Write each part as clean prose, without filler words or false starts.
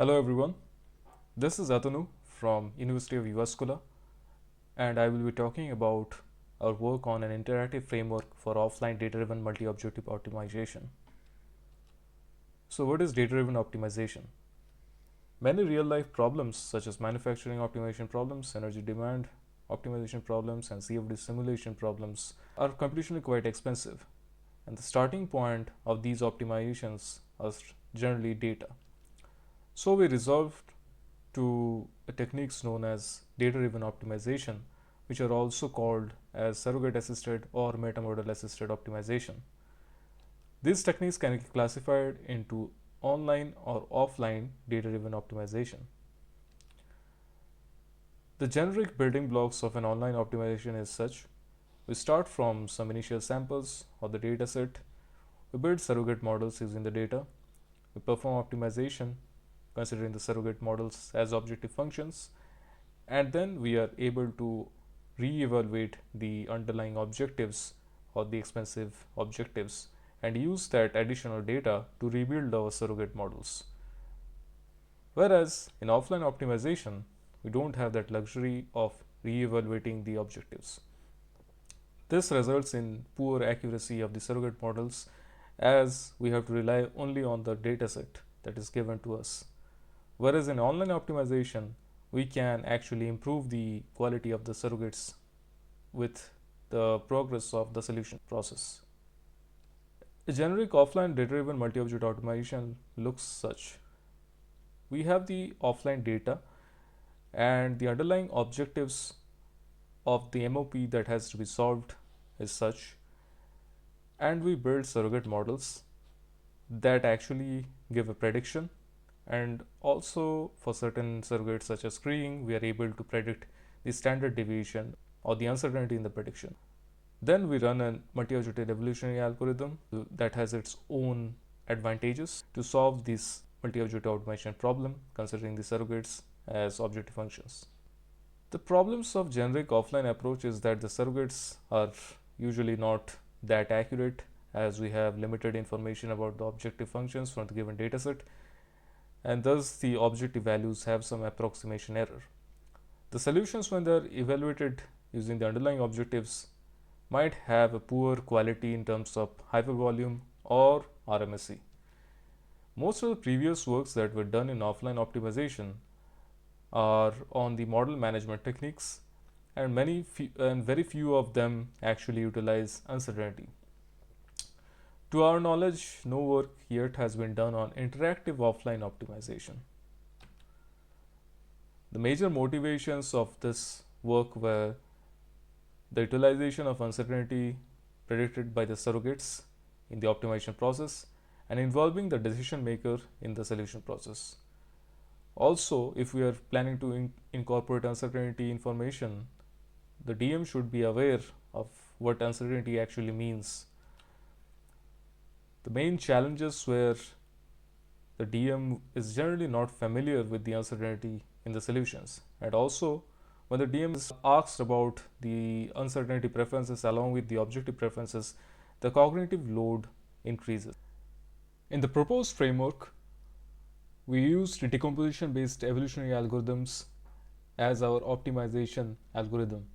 Hello everyone, this is Atanu from University of Uvascula and I will be talking about our work on an interactive framework for offline data-driven multi-objective optimization. So what is data-driven optimization? Many real-life problems such as manufacturing optimization problems, energy demand optimization problems and CFD simulation problems are computationally quite expensive, and the starting point of these optimizations is generally data. So we resolved to techniques known as data-driven optimization, which are also called as surrogate-assisted or metamodal-assisted optimization. These techniques can be classified into online or offline data-driven optimization. The generic building blocks of an online optimization is such: we start from some initial samples of the dataset, we build surrogate models using the data, we perform optimization considering the surrogate models as objective functions, and then we are able to re-evaluate the underlying objectives or the expensive objectives and use that additional data to rebuild our surrogate models. Whereas in offline optimization, we don't have that luxury of re-evaluating the objectives. This results in poor accuracy of the surrogate models, as we have to rely only on the dataset that is given to us. Whereas in online optimization, we can actually improve the quality of the surrogates with the progress of the solution process. A generic offline data-driven multi-object optimization looks such: we have the offline data and the underlying objectives of the MOP that has to be solved is such, and we build surrogate models that actually give a prediction, and also for certain surrogates such as screening, we are able to predict the standard deviation or the uncertainty in the prediction. Then we run a multi-objective evolutionary algorithm that has its own advantages to solve this multi-objective optimization problem considering the surrogates as objective functions. The problems of generic offline approach is that the surrogates are usually not that accurate, as we have limited information about the objective functions from the given dataset, and thus the objective values have some approximation error. The solutions, when they are evaluated using the underlying objectives, might have a poor quality in terms of hypervolume or RMSE. Most of the previous works that were done in offline optimization are on the model management techniques, and very few of them actually utilize uncertainty. To our knowledge, no work yet has been done on interactive offline optimization. The major motivations of this work were the utilization of uncertainty predicted by the surrogates in the optimization process and involving the decision maker in the solution process. Also, if we are planning to incorporate uncertainty information, the DM should be aware of what uncertainty actually means. The main challenges where the DM is generally not familiar with the uncertainty in the solutions, and also when the DM is asked about the uncertainty preferences along with the objective preferences, the cognitive load increases. In the proposed framework, we used decomposition based evolutionary algorithms as our optimization algorithm,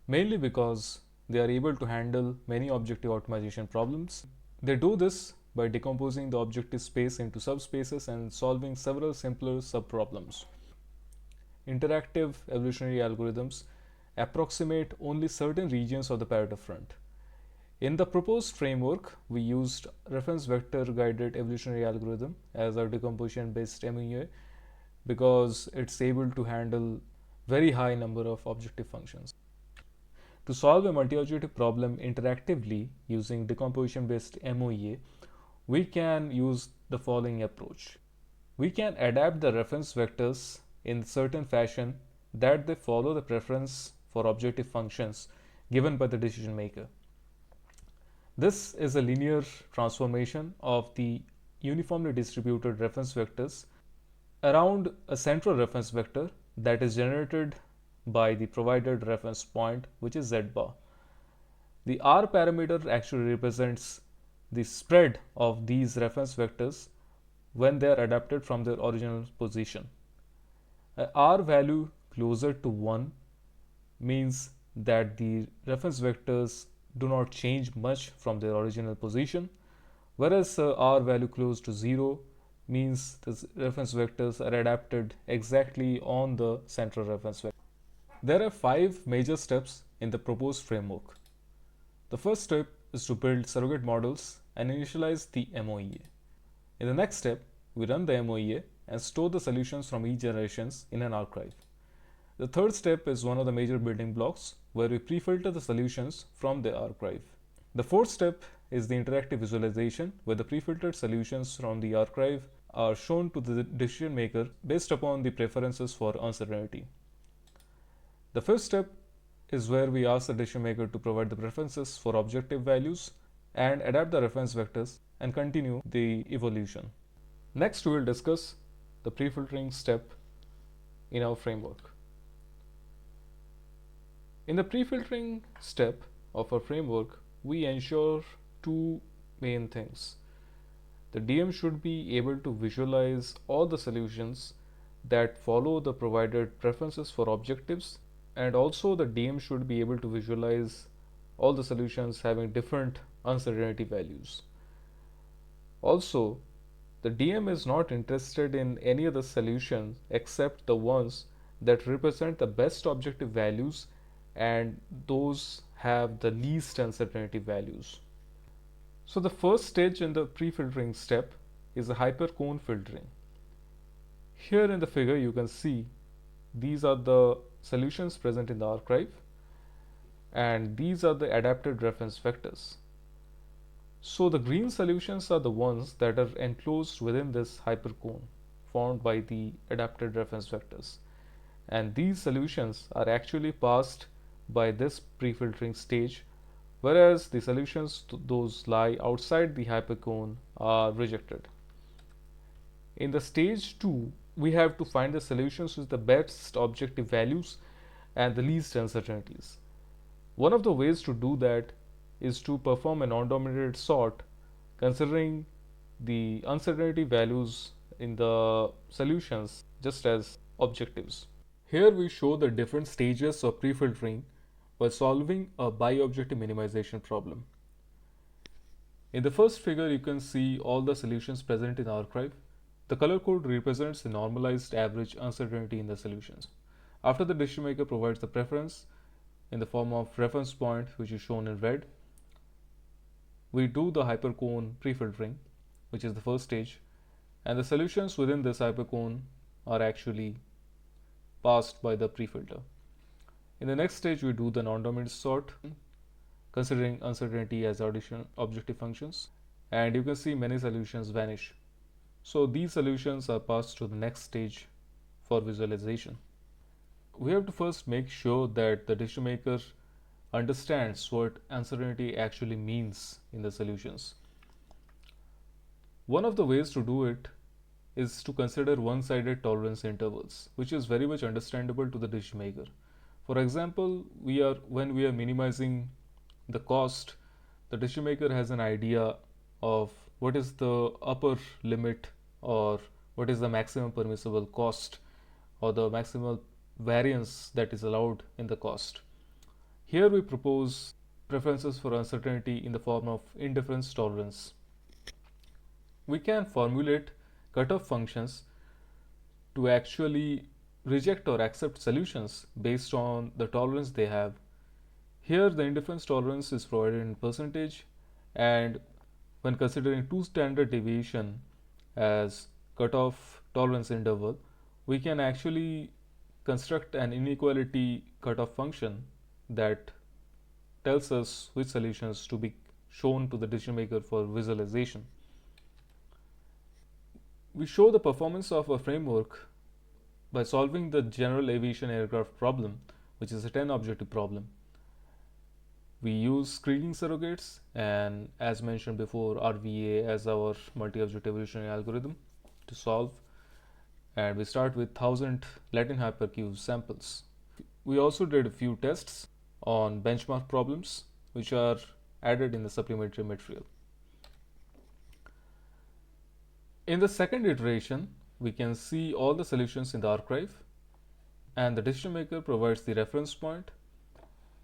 mainly because they are able to handle many objective optimization problems. They do this by decomposing the objective space into subspaces and solving several simpler subproblems. Interactive evolutionary algorithms approximate only certain regions of the Pareto front. In the proposed framework, we used reference vector guided evolutionary algorithm as our decomposition based MEA because it's able to handle very high number of objective functions. To solve a multi-objective problem interactively using decomposition based MOA, we can use the following approach. We can adapt the reference vectors in certain fashion that they follow the preference for objective functions given by the decision maker. This is a linear transformation of the uniformly distributed reference vectors around a central reference vector that is generated by the provided reference point, which is z bar. The R parameter actually represents the spread of these reference vectors when they are adapted from their original position. A R value closer to 1 means that the reference vectors do not change much from their original position, whereas R value close to 0 means the reference vectors are adapted exactly on the central reference vector. There are 5 major steps in the proposed framework. The first step is to build surrogate models and initialize the MOEA. In the next step, we run the MOEA and store the solutions from each generation in an archive. The third step is one of the major building blocks where we pre-filter the solutions from the archive. The fourth step is the interactive visualization where the pre-filtered solutions from the archive are shown to the decision maker based upon the preferences for uncertainty. The fifth step is where we ask the decision maker to provide the preferences for objective values and adapt the reference vectors and continue the evolution. Next, we will discuss the pre-filtering step in our framework. In the pre-filtering step of our framework, we ensure two main things. The DM should be able to visualize all the solutions that follow the provided preferences for objectives, and also the DM should be able to visualize all the solutions having different uncertainty values. Also, the DM is not interested in any other solutions except the ones that represent the best objective values and those have the least uncertainty values. So the first stage in the pre-filtering step is the hypercone filtering. Here in the figure you can see these are the solutions present in the archive and these are the adapted reference vectors. So the green solutions are the ones that are enclosed within this hypercone formed by the adapted reference vectors, and these solutions are actually passed by this pre-filtering stage, whereas the solutions those lie outside the hypercone are rejected. In the stage 2, we have to find the solutions with the best objective values and the least uncertainties. One of the ways to do that is to perform a non-dominated sort considering the uncertainty values in the solutions just as objectives. Here we show the different stages of pre-filtering by solving a bi-objective minimization problem. In the first figure you can see all the solutions present in archive. The color code represents the normalized average uncertainty in the solutions. After the decision maker provides the preference in the form of reference point, which is shown in red, we do the hypercone pre-filtering, which is the first stage, and the solutions within this hypercone are actually passed by the pre-filter. In the next stage, we do the non-dominant sort, considering uncertainty as objective functions, and you can see many solutions vanish. So these solutions are passed to the next stage for visualization. We have to first make sure that the decision maker understands what uncertainty actually means in the solutions. One of the ways to do it is to consider one-sided tolerance intervals, which is very much understandable to the decision maker. For example, when we are minimizing the cost, the decision maker has an idea of what is the upper limit or what is the maximum permissible cost or the maximum variance that is allowed in the cost. Here we propose preferences for uncertainty in the form of indifference tolerance. We can formulate cutoff functions to actually reject or accept solutions based on the tolerance they have. Here the indifference tolerance is provided in percentage, and when considering two standard deviation as cutoff tolerance interval, we can actually construct an inequality cutoff function that tells us which solutions to be shown to the decision maker for visualization. We show the performance of a framework by solving the general aviation aircraft problem, which is a 10 objective problem. We use screening surrogates and, as mentioned before, RVA as our multi-object evolutionary algorithm to solve, and we start with 1000 Latin hypercube samples. We also did a few tests on benchmark problems which are added in the supplementary material. In the second iteration, we can see all the solutions in the archive, and the decision maker provides the reference point.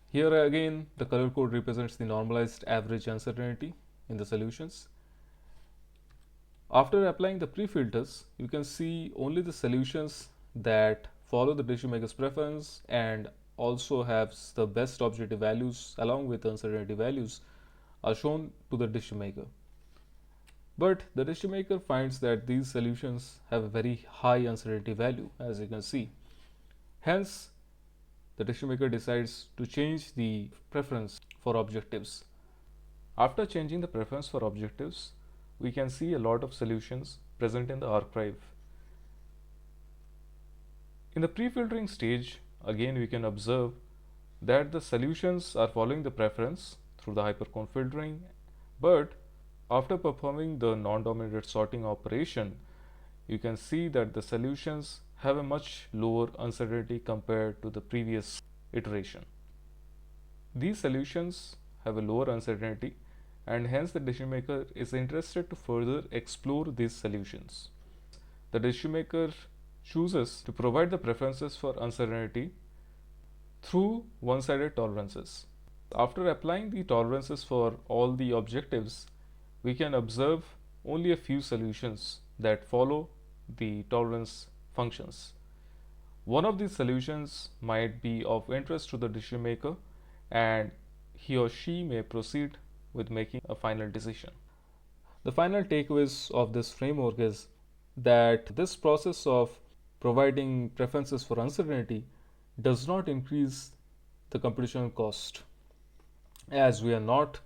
Here again, the color code represents the normalized average uncertainty in the solutions. After applying the pre-filters, you can see only the solutions that follow the decision maker's preference and also have the best objective values along with uncertainty values are shown to the decision maker. But the decision maker finds that these solutions have a very high uncertainty value, as you can see. Hence, the decision maker decides to change the preference for objectives. After changing the preference for objectives, we can see a lot of solutions present in the archive. In the pre-filtering stage, again we can observe that the solutions are following the preference through the hypercone filtering, but after performing the non-dominated sorting operation, you can see that the solutions have a much lower uncertainty compared to the previous iteration. These solutions have a lower uncertainty, and hence the decision maker is interested to further explore these solutions. The decision maker chooses to provide the preferences for uncertainty through one-sided tolerances. After applying the tolerances for all the objectives, we can observe only a few solutions that follow the tolerance functions. One of these solutions might be of interest to the decision maker, and he or she may proceed with making a final decision. The final takeaways of this framework is that this process of providing preferences for uncertainty does not increase the computational cost, as we are not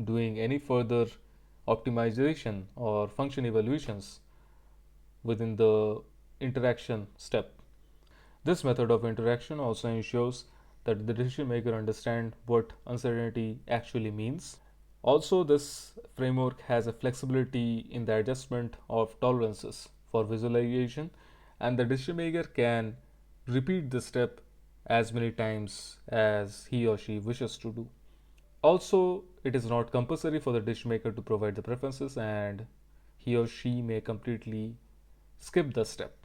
doing any further optimization or function evaluations within the interaction step. This method of interaction also ensures that the decision maker understands what uncertainty actually means. Also, this framework has a flexibility in the adjustment of tolerances for visualization, and the decision maker can repeat this step as many times as he or she wishes to do. Also, it is not compulsory for the decision maker to provide the preferences, and he or she may completely skip the step.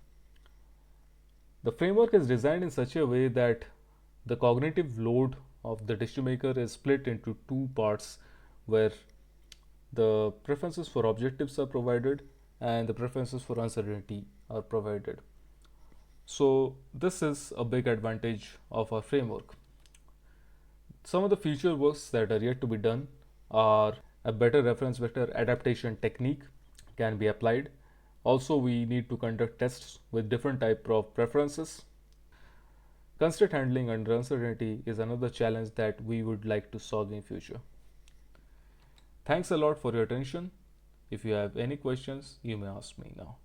The framework is designed in such a way that the cognitive load of the decision maker is split into two parts, where the preferences for objectives are provided and the preferences for uncertainty are provided. So this is a big advantage of our framework. Some of the future works that are yet to be done are a better reference vector adaptation technique can be applied. Also, we need to conduct tests with different type of preferences. Constraint handling under uncertainty is another challenge that we would like to solve in future. Thanks a lot for your attention. If you have any questions, you may ask me now.